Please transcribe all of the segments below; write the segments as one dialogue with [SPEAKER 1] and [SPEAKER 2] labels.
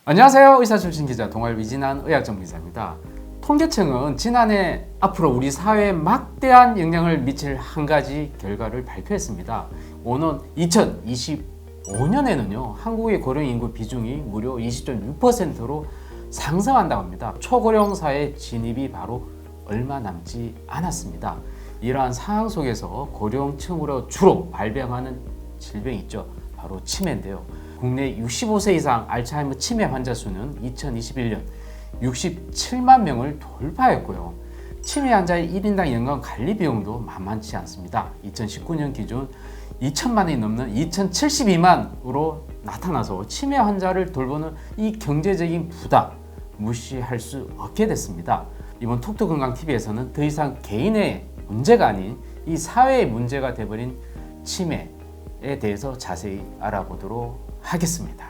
[SPEAKER 1] 안녕하세요. 의사 출신 기자 동아일 위진한 의학정보기자입니다. 통계청은 지난해 앞으로 우리 사회에 막대한 영향을 미칠 한 가지 결과를 발표했습니다. 오는 2025년에는요 한국의 고령 인구 비중이 무려 20.6%로 상승한다고 합니다. 초고령 사회 진입이 바로 얼마 남지 않았습니다. 이러한 상황 속에서 고령층으로 주로 발병하는 질병이 있죠. 바로 치매인데요. 국내 65세 이상 알츠하이머 치매 환자 수는 2021년 67만 명을 돌파했고요. 치매 환자의 1인당 연간 관리 비용도 만만치 않습니다. 2019년 기준 2천만 원이 넘는 2,072만으로 나타나서 치매 환자를 돌보는 이 경제적인 부담 무시할 수 없게 됐습니다. 이번 톡톡건강TV에서는 더 이상 개인의 문제가 아닌 이 사회의 문제가 돼버린 치매에 대해서 자세히 알아보도록 하겠습니다.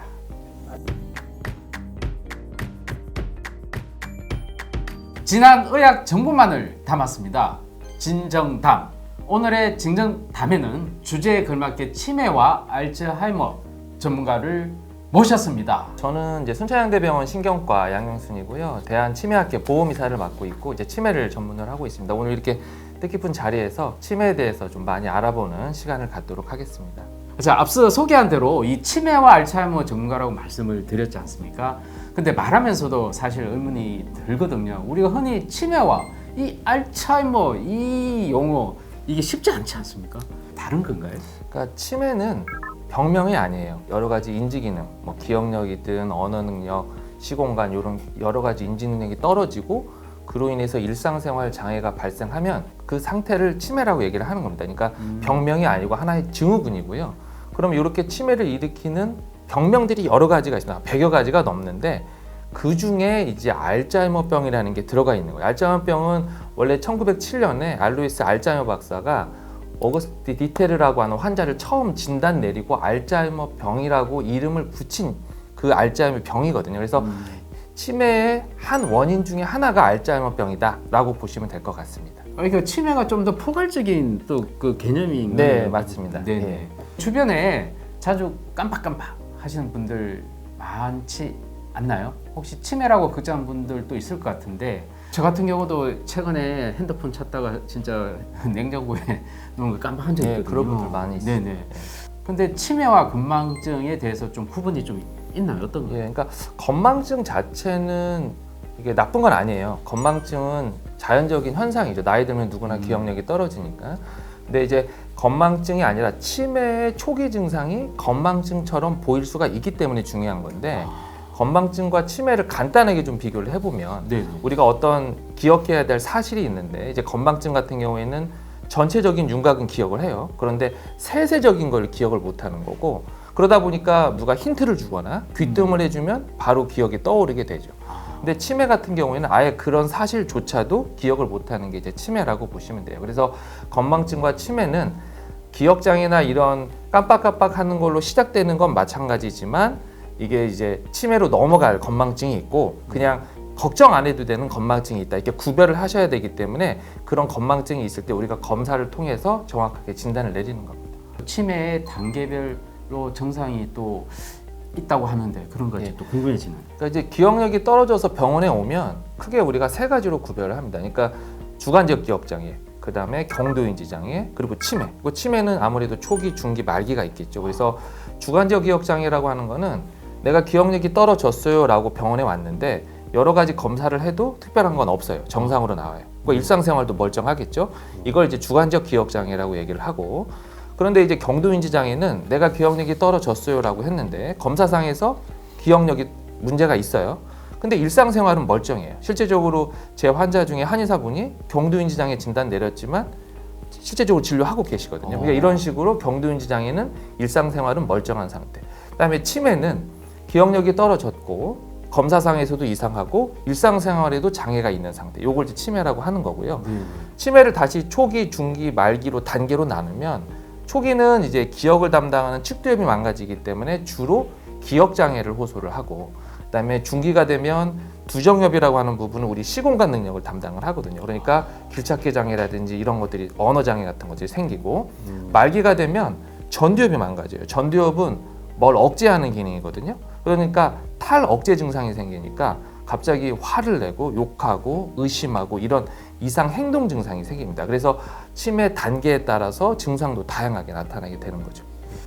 [SPEAKER 1] 진한 의학 정보만을 담았습니다. 진정담. 오늘의 진정담에는 주제에 걸맞게 치매와 알츠하이머 전문가를 모셨습니다.
[SPEAKER 2] 저는 이제 순천향대병원 신경과 양영순이고요. 대한치매학회 보험이사를 맡고 있고 이제 치매를 전문으로 하고 있습니다. 오늘 이렇게 뜻깊은 자리에서 치매에 대해서 좀 많이 알아보는 시간을 갖도록 하겠습니다.
[SPEAKER 1] 자, 앞서 소개한 대로 이 치매와 알츠하이머 전문가라고 말씀을 드렸지 않습니까? 근데 말하면서도 사실 의문이 들거든요. 우리가 흔히 치매와 이 알츠하이머 이 용어 이게 쉽지 않지 않습니까? 다른 건가요?
[SPEAKER 2] 그러니까 치매는 병명이 아니에요. 여러 가지 인지 기능, 뭐 기억력이든 언어 능력, 시공간 이런 여러 가지 인지 능력이 떨어지고 그로 인해서 일상생활 장애가 발생하면 그 상태를 치매라고 얘기를 하는 겁니다. 그러니까 병명이 아니고 하나의 증후군이고요. 그럼 이렇게 치매를 일으키는 병명들이 여러 가지가 있습니다. 100여 가지가 넘는데 그 중에 이제 알츠하이머병이라는 게 들어가 있는 거예요. 알츠하이머병은 원래 1907년에 알로이스 알츠하이머 박사가 어거스트 디테르라고 하는 환자를 처음 진단 내리고 알츠하이머병이라고 이름을 붙인 그 알츠하이머 병이거든요. 그래서 치매의 한 원인 중에 하나가 알츠하이머병이다 라고 보시면 될 것 같습니다.
[SPEAKER 1] 그러니까 치매가 좀 더 포괄적인 또 그 개념이 있는
[SPEAKER 2] 네, 맞습니다.
[SPEAKER 1] 네네.
[SPEAKER 2] 예.
[SPEAKER 1] 주변에 자주 깜빡깜빡 하시는 분들 많지 않나요? 혹시 치매라고 걱정하는 분들도 있을 것 같은데 저 같은 경우도 최근에 핸드폰 찾다가 진짜 냉장고에 놓은 거 깜빡한 적이 있거든요.
[SPEAKER 2] 그런 분들 많이 있어요.
[SPEAKER 1] 네네. 근데 치매와 건망증에 대해서 좀 구분이 좀 있나요? 어떤 거예요?
[SPEAKER 2] 그러니까 건망증 자체는 이게 나쁜 건 아니에요. 건망증은 자연적인 현상이죠. 나이 들면 누구나 기억력이 떨어지니까. 근데 이제 건망증이 아니라 치매의 초기 증상이 건망증처럼 보일 수가 있기 때문에 중요한 건데 건망증과 치매를 간단하게 좀 비교를 해보면
[SPEAKER 1] 네네.
[SPEAKER 2] 우리가 어떤 기억해야 될 사실이 있는데 이제 건망증 같은 경우에는 전체적인 윤곽은 기억을 해요. 그런데 세세적인 걸 기억을 못하는 거고 그러다 보니까 누가 힌트를 주거나 귀뜸을 해주면 바로 기억이 떠오르게 되죠. 근데 치매 같은 경우에는 아예 그런 사실조차도 기억을 못하는 게 이제 치매라고 보시면 돼요. 그래서 건망증과 치매는 기억장애나 이런 깜빡깜빡하는 걸로 시작되는 건 마찬가지지만 이게 이제 치매로 넘어갈 건망증이 있고 그냥 걱정 안 해도 되는 건망증이 있다. 이렇게 구별을 하셔야 되기 때문에 그런 건망증이 있을 때 우리가 검사를 통해서 정확하게 진단을 내리는 겁니다.
[SPEAKER 1] 치매의 단계별로 증상이 또 있다고 하는데 그런 것이
[SPEAKER 2] 예.
[SPEAKER 1] 또 궁금해지는.
[SPEAKER 2] 그러니까 이제 기억력이 떨어져서 병원에 오면 크게 우리가 세 가지로 구별을 합니다. 그러니까 주관적 기억장애, 그 다음에 경도인지 장애, 그리고 치매. 그 치매는 아무래도 초기, 중기, 말기가 있겠죠. 그래서 주관적 기억장애라고 하는 거는 내가 기억력이 떨어졌어요라고 병원에 왔는데 여러 가지 검사를 해도 특별한 건 없어요. 정상으로 나와요. 그러니까 일상생활도 멀쩡하겠죠. 이걸 이제 주관적 기억장애라고 얘기를 하고 그런데 이제 경도인지 장애는 내가 기억력이 떨어졌어요라고 했는데 검사상에서 기억력이 문제가 있어요. 근데 일상생활은 멀쩡해요. 실제적으로 제 환자 중에 한의사분이 경도인지 장애 진단 내렸지만 실제적으로 진료하고 계시거든요. 그러니까 이런 식으로 경도인지 장애는 일상생활은 멀쩡한 상태. 그다음에 치매는 기억력이 떨어졌고 검사상에서도 이상하고 일상생활에도 장애가 있는 상태. 요걸 이제 치매라고 하는 거고요. 치매를 다시 초기, 중기, 말기로 단계로 나누면 초기는 이제 기억을 담당하는 측두엽이 망가지기 때문에 주로 기억장애를 호소를 하고 그다음에 중기가 되면 두정엽이라고 하는 부분은 우리 시공간 능력을 담당을 하거든요. 그러니까 길찾기 장애라든지 이런 것들이 언어 장애 같은 것들이 생기고 말기가 되면 전두엽이 망가져요. 전두엽은 뭘 억제하는 기능이거든요. 그러니까 탈 억제 증상이 생기니까 갑자기 화를 내고 욕하고 의심하고 이런 이상 행동 증상이 생깁니다. 그래서 치매 단계에 따라서 증상도 다양하게 나타나게 되는 거죠.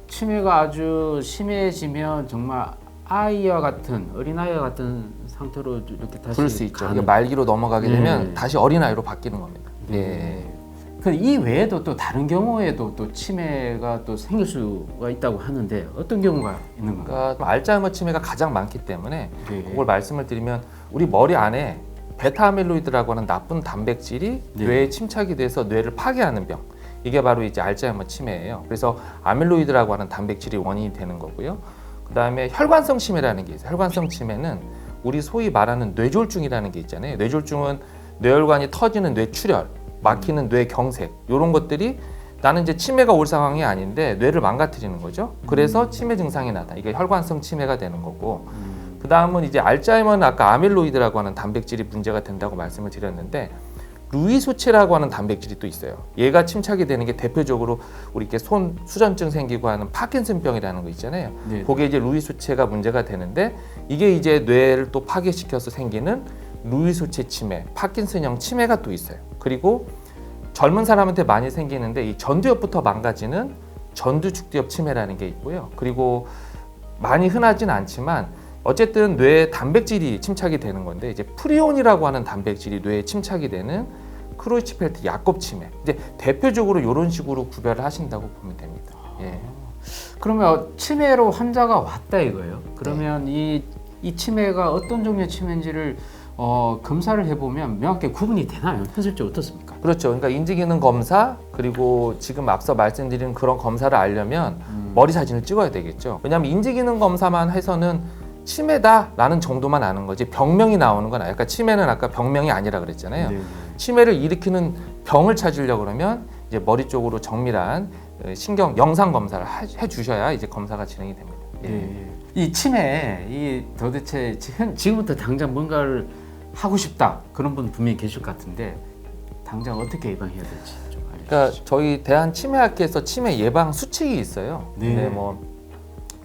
[SPEAKER 1] 치매가 아주 심해지면 정말 아이와 같은 어린아이와 같은 상태로 이렇게 다시
[SPEAKER 2] 그럴 수 있죠. 이게
[SPEAKER 1] 가는-
[SPEAKER 2] 말기로 넘어가게 되면
[SPEAKER 1] 네.
[SPEAKER 2] 다시 어린아이로 바뀌는 겁니다.
[SPEAKER 1] 예. 이 외에도 또 다른 경우에도 또 치매가 또 생길 수가 있다고 하는데 어떤 경우가 있는 건가요?
[SPEAKER 2] 그러니까 알츠하이머 치매가 가장 많기 때문에
[SPEAKER 1] 예.
[SPEAKER 2] 그걸 말씀을 드리면 우리 머리 안에 베타아밀로이드라고 하는 나쁜 단백질이
[SPEAKER 1] 네.
[SPEAKER 2] 뇌에 침착이 돼서 뇌를 파괴하는 병. 이게 바로 이제 알츠하이머 치매예요. 그래서 아밀로이드라고 하는 단백질이 원인이 되는 거고요. 그다음에 혈관성 치매라는 게 있어요. 혈관성 치매는 우리 소위 말하는 뇌졸중이라는 게 있잖아요. 뇌졸중은 뇌혈관이 터지는 뇌출혈, 막히는 뇌경색 이런 것들이 나는 이제 치매가 올 상황이 아닌데 뇌를 망가뜨리는 거죠. 그래서 치매 증상이 나타. 이게 혈관성 치매가 되는 거고. 그 다음은 이제 알츠하이머는 아까 아밀로이드라고 하는 단백질이 문제가 된다고 말씀을 드렸는데 루이소체라고 하는 단백질이 또 있어요. 얘가 침착이 되는 게 대표적으로 우리 이렇게 손 수전증 생기고 하는 파킨슨병이라는 거 있잖아요.
[SPEAKER 1] 네.
[SPEAKER 2] 그게 이제 루이소체가 문제가 되는데 이게 이제 뇌를 또 파괴시켜서 생기는 루이소체 치매, 파킨슨형 치매가 또 있어요. 그리고 젊은 사람한테 많이 생기는데 이 전두엽부터 망가지는 전두축두엽 치매라는 게 있고요. 그리고 많이 흔하진 않지만 어쨌든 뇌에 단백질이 침착이 되는 건데 이제 프리온이라고 하는 단백질이 뇌에 침착이 되는 크로이치펠트 야곱 치매. 이제 대표적으로 이런 식으로 구별을 하신다고 보면 됩니다. 예.
[SPEAKER 1] 그러면 치매로 환자가 왔다 이거예요. 그러면 이 치매가 어떤 종류의 치매인지를 검사를 해보면 명확하게 구분이 되나요? 현실적으로 어떻습니까?
[SPEAKER 2] 그렇죠. 그러니까 인지기능 검사 그리고 지금 앞서 말씀드린 그런 검사를 알려면 머리 사진을 찍어야 되겠죠. 왜냐하면 인지기능 검사만 해서는 치매다라는 정도만 아는 거지 병명이 나오는 건 아니에요. 그러니까 치매는 아까 병명이 아니라 그랬잖아요.
[SPEAKER 1] 네.
[SPEAKER 2] 치매를 일으키는 병을 찾으려고 그러면 이제 머리 쪽으로 정밀한 신경 영상 검사를 해 주셔야 이제 검사가 진행이 됩니다. 예.
[SPEAKER 1] 예. 이 치매, 이 도대체 지금부터 당장 뭔가를 하고 싶다 그런 분 분명히 계실 것 같은데 당장 어떻게 예방해야 될지 좀 알려주시죠.
[SPEAKER 2] 그러니까 저희 대한 치매학회에서 치매 예방 수칙이 있어요.
[SPEAKER 1] 네.
[SPEAKER 2] 근데 뭐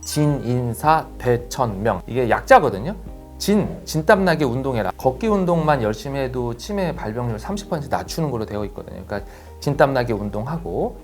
[SPEAKER 2] 진인사 대천명 이게 약자거든요. 진땀나게 운동해라. 걷기 운동만 열심히 해도 치매 발병률 30% 낮추는 걸로 되어 있거든요. 그러니까 진땀나게 운동하고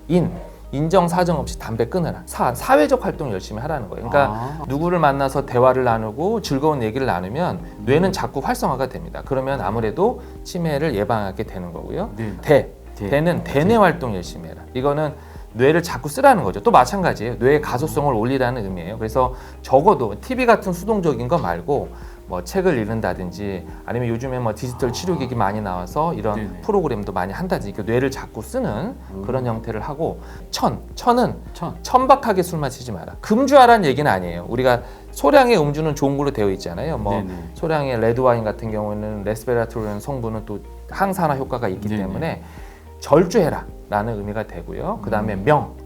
[SPEAKER 2] 인정 사정 없이 담배 끊으라. 사회적 활동 열심히 하라는 거예요. 그러니까 누구를 만나서 대화를 나누고 즐거운 얘기를 나누면 뇌는 자꾸 활성화가 됩니다. 그러면 아무래도 치매를 예방하게 되는 거고요.
[SPEAKER 1] 네.
[SPEAKER 2] 대는 대뇌 활동 열심히 해라. 이거는 뇌를 자꾸 쓰라는 거죠. 또 마찬가지예요. 뇌의 가소성을 올리라는 의미예요. 그래서 적어도 TV 같은 수동적인 거 말고 뭐 책을 읽는다든지 아니면 요즘에 뭐 디지털 치료기기 많이 나와서 이런
[SPEAKER 1] 네네.
[SPEAKER 2] 프로그램도 많이 한다든지 그러니까 뇌를 자꾸 쓰는 그런 형태를 하고 천은
[SPEAKER 1] 천.
[SPEAKER 2] 천박하게 술 마시지 마라. 금주하라는 얘기는 아니에요. 우리가 소량의 음주는 좋은 걸로 되어 있잖아요. 뭐
[SPEAKER 1] 네네.
[SPEAKER 2] 소량의 레드와인 같은 경우는 레스베라토르라는 성분은 또 항산화 효과가 있기
[SPEAKER 1] 네네.
[SPEAKER 2] 때문에 절주해라 라는 의미가 되고요. 그 다음에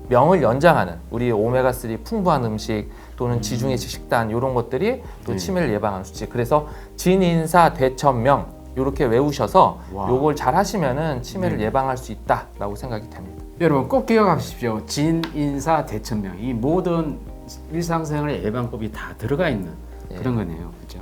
[SPEAKER 2] 명을 연장하는 우리 오메가3 풍부한 음식 또는 지중해식 식단 이런 것들이 또
[SPEAKER 1] 네.
[SPEAKER 2] 치매를 예방하는 수치. 그래서 진인사 대천명 이렇게 외우셔서
[SPEAKER 1] 와.
[SPEAKER 2] 요걸 잘 하시면은 치매를
[SPEAKER 1] 네.
[SPEAKER 2] 예방할 수 있다라고 생각이 됩니다.
[SPEAKER 1] 여러분 꼭 기억하십시오. 진인사 대천명 이 모든 일상생활의 예방법이 다 들어가 있는
[SPEAKER 2] 예.
[SPEAKER 1] 그런 거네요. 그렇죠?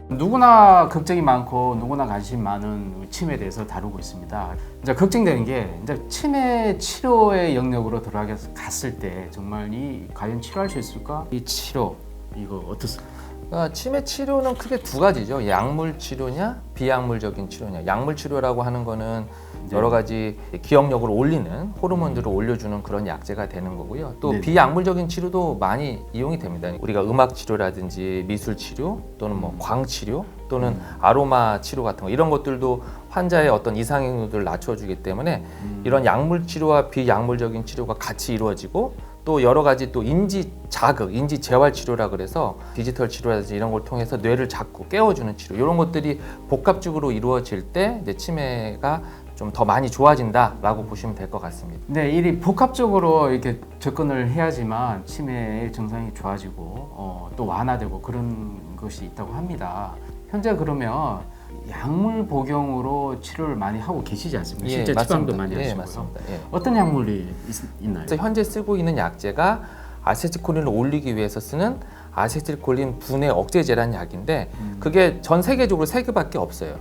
[SPEAKER 1] 누구나 걱정이 많고 누구나 관심 많은 치매에 대해서 다루고 있습니다. 이제 걱정되는 게 이제 치매 치료의 영역으로 들어갔을 때 정말 과연 치료할 수 있을까? 이 치료 이거 어떻습니까?
[SPEAKER 2] 그러니까 치매 치료는 크게 두 가지죠. 약물 치료냐, 비약물적인 치료냐. 약물 치료라고 하는 거는
[SPEAKER 1] 네.
[SPEAKER 2] 여러 가지 기억력을 올리는 호르몬들을 올려주는 그런 약제가 되는 거고요. 또
[SPEAKER 1] 네.
[SPEAKER 2] 비약물적인 치료도 많이 이용이 됩니다. 우리가 음악 치료라든지 미술 치료 또는 뭐 광 치료 또는 아로마 치료 같은 거 이런 것들도 환자의 어떤 이상행동들을 낮춰주기 때문에 이런 약물 치료와 비약물적인 치료가 같이 이루어지고 또 여러 가지 또 인지 자극, 인지 재활 치료라 그래서 디지털 치료라든지 이런 걸 통해서 뇌를 자꾸 깨워주는 치료 이런 것들이 복합적으로 이루어질 때 이제 치매가 좀 더 많이 좋아진다라고 보시면 될 것 같습니다.
[SPEAKER 1] 네, 이 복합적으로 이렇게 접근을 해야지만 치매의 증상이 좋아지고 또 완화되고 그런 것이 있다고 합니다. 현재 그러면 약물 복용으로 치료를 많이 하고 계시지 않습니까? 실제
[SPEAKER 2] 맞습니다.
[SPEAKER 1] 처방도 많이 하시고요.
[SPEAKER 2] 맞습니다. 예.
[SPEAKER 1] 어떤 약물이 있나요?
[SPEAKER 2] 그래서 현재 쓰고 있는 약제가 아세틸콜린을 올리기 위해서 쓰는 아세틸콜린 분해 억제제라는 약인데 그게 전 세계적으로 3개밖에 없어요.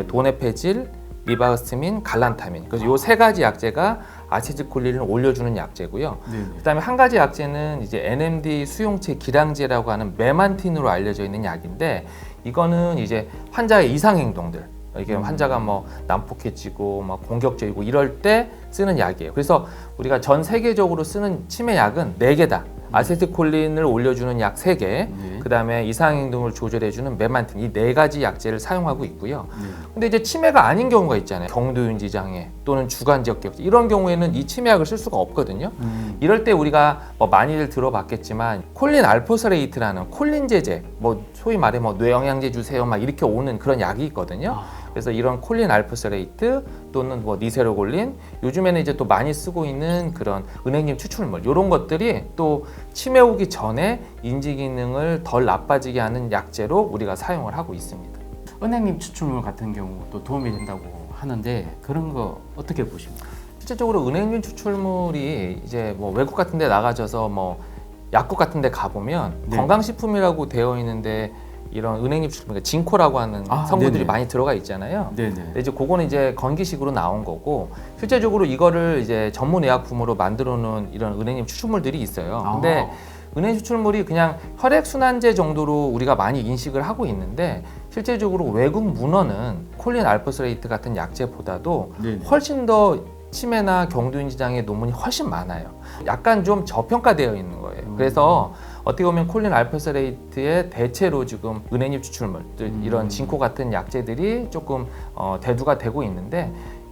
[SPEAKER 2] 도네페질, 리바스틴, 갈란타민. 그래서 요 3가지 약제가 아세틸콜린을 올려주는 약제고요.
[SPEAKER 1] 네.
[SPEAKER 2] 그다음에 한 가지 약제는 이제 NMD 수용체 기량제라고 하는 메만틴으로 알려져 있는 약인데 이거는 이제 환자의 이상 행동들, 이게 환자가 뭐 난폭해지고 막 공격적이고 이럴 때 쓰는 약이에요. 그래서 우리가 전 세계적으로 쓰는 치매 약은 4개다. 아세틸콜린을 올려주는 약 3개, 그다음에 이상 행동을 조절해주는 메만틴, 이 4가지 약제를 사용하고 있고요. 근데 이제 치매가 아닌 경우가 있잖아요. 경도윤지 장애 또는 주간지역 기억장 이런 경우에는 이 치매 약을 쓸 수가 없거든요. 이럴 때 우리가 뭐 많이들 들어봤겠지만 콜린 알포스레이트라는 콜린제제, 뭐 소위 말해 뭐 뇌영양제 주세요 막 이렇게 오는 그런 약이 있거든요. 그래서 이런 콜린 알포스레이트 또는 뭐 니세로골린, 요즘에는 이제 또 많이 쓰고 있는 그런 은행잎 추출물 이런 것들이 또 치매 오기 전에 인지 기능을 덜 나빠지게 하는 약제로 우리가 사용을 하고 있습니다.
[SPEAKER 1] 은행잎 추출물 같은 경우 또 도움이 된다고 하는데 그런 거 어떻게 보십니까?
[SPEAKER 2] 실제적으로 은행잎 추출물이 이제 뭐 외국 같은 데 나가셔서 뭐 약국 같은 데 가보면
[SPEAKER 1] 네.
[SPEAKER 2] 건강식품이라고 되어 있는데 이런 은행잎 추출물, 그러니까 징코라고 하는 성분들이
[SPEAKER 1] 네네.
[SPEAKER 2] 많이 들어가 있잖아요.
[SPEAKER 1] 네네.
[SPEAKER 2] 근데 이제 그거는 이제 건기식으로 나온 거고 실제적으로 이거를 이제 전문 의약품으로 만들어 놓은 이런 은행잎 추출물들이 있어요. 근데 은행 추출물이 그냥 혈액순환제 정도로 우리가 많이 인식을 하고 있는데 실제적으로 외국 문헌은 콜린 알포스레이트 같은 약제보다도
[SPEAKER 1] 네네.
[SPEAKER 2] 훨씬 더 치매나 경도인지 장애 논문이 훨씬 많아요. 약간 좀 저평가되어 있는 거예요. 그래서 어떻게 보면 콜린 알포스레이트의 대체로 지금 은행잎 추출물, 이런 징코 같은 약제들이 조금 대두가 되고 있는데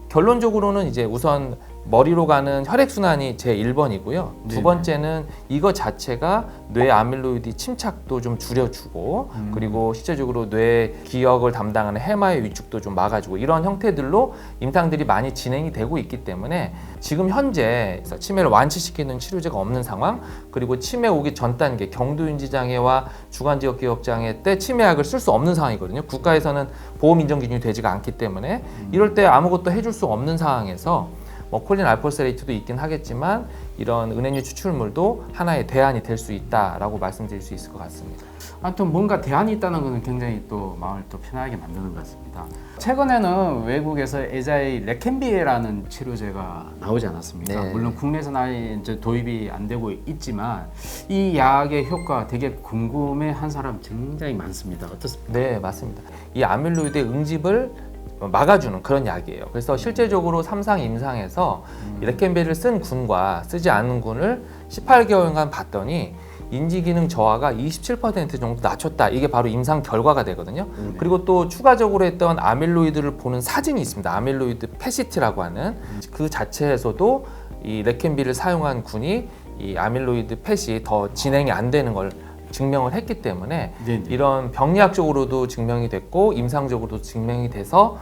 [SPEAKER 2] 결론적으로는 이제 우선 머리로 가는 혈액순환이 제 1번이고요. 두 번째는 이거 자체가 뇌 아밀로이드 침착도 좀 줄여주고 그리고 실제적으로 뇌 기억을 담당하는 해마의 위축도 좀 막아주고 이런 형태들로 임상들이 많이 진행이 되고 있기 때문에 지금 현재 치매를 완치시키는 치료제가 없는 상황, 그리고 치매 오기 전 단계 경도윤지 장애와 주간지역 기억 장애 때 치매약을 쓸 수 없는 상황이거든요. 국가에서는 보험 인정 기준이 되지가 않기 때문에 이럴 때 아무것도 해줄 수 없는 상황에서 뭐 콜린 알포스레이트도 있긴 하겠지만 이런 은행잎 추출물도 하나의 대안이 될 수 있다라고 말씀드릴 수 있을 것 같습니다.
[SPEAKER 1] 하여튼 뭔가 대안이 있다는 것은 굉장히 또 마음을 또 편하게 만드는 것 같습니다. 최근에는 외국에서 에자이 레켄비에라는 치료제가 나오지 않았습니까?
[SPEAKER 2] 네.
[SPEAKER 1] 물론 국내에서는 아예 이제 도입이 안 되고 있지만 이 약의 효과 되게 궁금해한 사람 굉장히 많습니다. 어떻습니까?
[SPEAKER 2] 네, 맞습니다. 이 아밀로이드의 응집을 막아주는 그런 약이에요. 그래서 실제적으로 3상 임상에서 이 레켄비를 쓴 군과 쓰지 않은 군을 18개월간 봤더니 인지기능 저하가 27% 정도 낮췄다. 이게 바로 임상 결과가 되거든요. 그리고 또 추가적으로 했던 아밀로이드를 보는 사진이 있습니다. 아밀로이드 페시트라고 하는 그 자체에서도 이 레켄비를 사용한 군이 이 아밀로이드 펫이 더 진행이 안 되는 걸 증명을 했기 때문에
[SPEAKER 1] 네네.
[SPEAKER 2] 이런 병리학적으로도 증명이 됐고 임상적으로도 증명이 돼서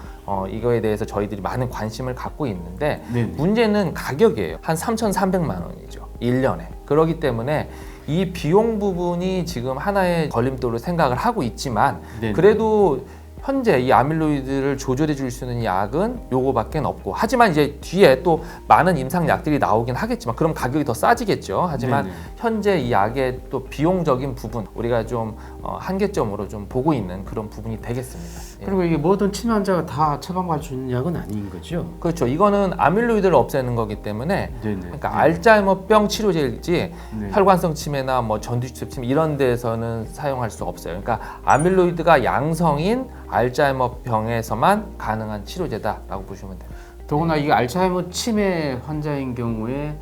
[SPEAKER 2] 이거에 대해서 저희들이 많은 관심을 갖고 있는데
[SPEAKER 1] 네네.
[SPEAKER 2] 문제는 가격이에요. 한 3,300만 원이죠. 1년에. 그렇기 때문에 이 비용 부분이 지금 하나의 걸림돌로 생각을 하고 있지만
[SPEAKER 1] 네네.
[SPEAKER 2] 그래도 현재 이 아밀로이드를 조절해 줄 수 있는 약은 요거밖에 없고, 하지만 이제 뒤에 또 많은 임상 약들이 나오긴 하겠지만 그럼 가격이 더 싸지겠죠. 하지만
[SPEAKER 1] 네네.
[SPEAKER 2] 현재 이 약의 또 비용적인 부분 우리가 좀 한계점으로 좀 보고 있는 그런 부분이 되겠습니다. 예.
[SPEAKER 1] 그리고 이게 모든 치매 환자가 다 처방받을 수 있는 약은 아닌 거죠?
[SPEAKER 2] 그렇죠. 이거는 아밀로이드를 없애는 거기 때문에
[SPEAKER 1] 네네.
[SPEAKER 2] 그러니까 알츠하이머병 치료제일지
[SPEAKER 1] 네.
[SPEAKER 2] 혈관성 치매나 뭐 전두엽 치매 이런 데서는 사용할 수 없어요. 그러니까 아밀로이드가 양성인 알츠하이머병에서만 가능한 치료제다라고 보시면 돼요.
[SPEAKER 1] 더구나 이게 알츠하이머 치매 환자인 경우에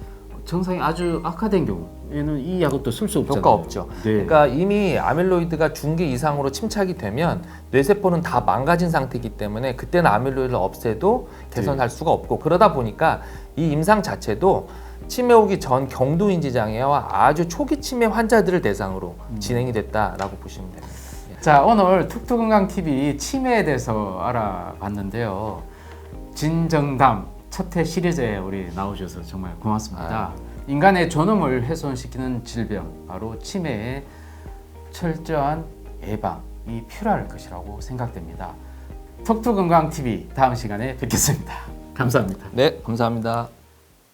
[SPEAKER 1] 증상이 아주 악화된 경우에는 이 약은 또 쓸 수 없잖아요.
[SPEAKER 2] 효과 없죠.
[SPEAKER 1] 네.
[SPEAKER 2] 그러니까 이미 아밀로이드가 중기 이상으로 침착이 되면 뇌세포는 다 망가진 상태이기 때문에 그때는 아밀로이드를 없애도 개선할 수가 없고, 그러다 보니까 이 임상 자체도 치매 오기 전 경도인지 장애와 아주 초기 치매 환자들을 대상으로 진행이 됐다라고 보시면 됩니다.
[SPEAKER 1] 자, 오늘 툭툭건강TV 치매에 대해서 알아봤는데요. 진정담 첫 회 시리즈에 우리 나오셔서 정말 고맙습니다. 인간의 존엄을 훼손시키는 질병, 바로 치매의 철저한 예방이 필요할 것이라고 생각됩니다. 톡톡건강TV 다음 시간에 뵙겠습니다. 감사합니다.
[SPEAKER 2] 네, 감사합니다.